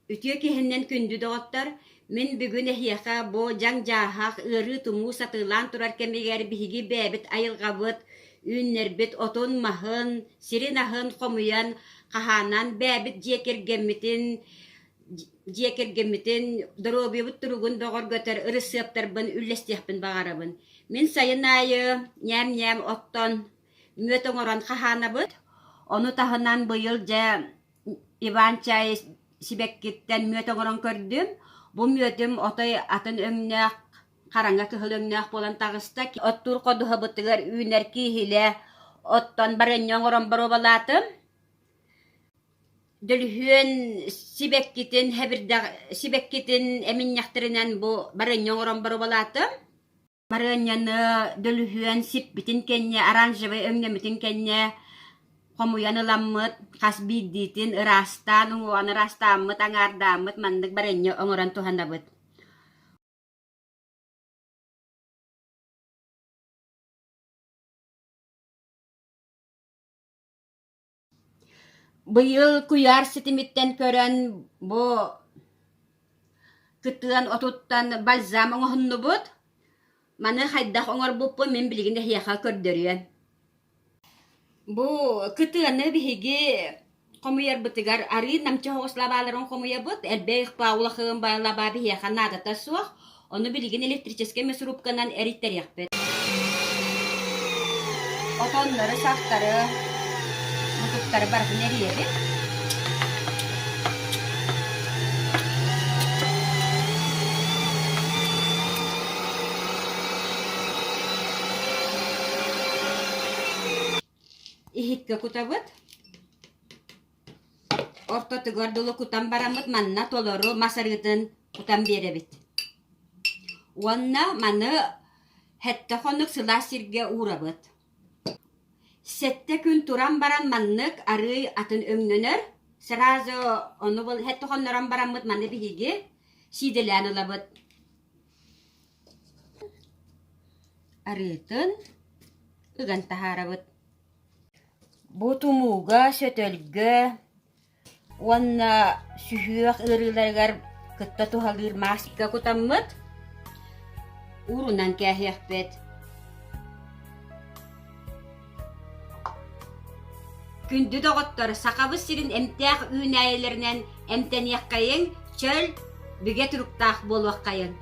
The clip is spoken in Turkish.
Ütüye kihinden kündü doğuttar. Min bugün ehiyaka bo jang jahak ırı tumu satılan turar kemiger bihigi bebit ayılgabıt. Ünnerbit otun mahın, sirinahın komuyan kahanan bebit jekirgemitin dorobibut turugun doğur götür ırı sığıptarbın üllestiyakbın bağarabın. Min sayın ayı nyam otton müötön oran kahanabıt. Onu tahınan bıyılca Ivan Çay Sibekkitten müötön oran kördüm. Bu müötüm otay atın ömnək, karanga kıhıl ömnək bolan tağısta ki ottur koduha bıtıgar üner kihile otton barenyon oran barobalatım. Dülhün Sibekkitin emin yaktırınan bu barenyon oran barobalatım. Barenyanı dülhün sip bitin kenya aranjı ve ömnemitin kenya komuyan lammet kas biditin rastan unguan rastammet angardammet mandag barenyo ongoran Tuhan dapat. Bu yıl kuyar sitimitten kören bu kıtıan otuttan balzam ongohun nubut. Mana haydak ongor bupu min biliginde hiyaka kördürüyen. Bu kıtığını bihigi komuyar bıtıgar ari namçı hoğuz labaların komuya bıt elbeyik bağlığın bağlaba bihiyaka nadata suaq onu biligin elektriçeske mesurupkanan eritler yakbet. Otonları, saftarı, mutukları barfın eriyedi. Ihikka kutabıt. Orta tıgar dolu kutam baramıt manna toloru masarıtın kutam berebit. Onna manı hette konuk sıla sirge uğrabıt. Sette gün turan baran manlık arı atın ömnönür. Sırazı onu bul hette konuran baramıt manı bihigi sidilen olabıt. Arıtın ıgan taharabıt. Bu tumuga sötölgö wanna sühüyak ırılargar kıtta tuhalir masika kutammıt urunan kähjähpet. Kündü doğuttar sakabı sirin emtiyak üynäyelerinden emteniyek kayın çöl büge turuktaq bolwak kayın.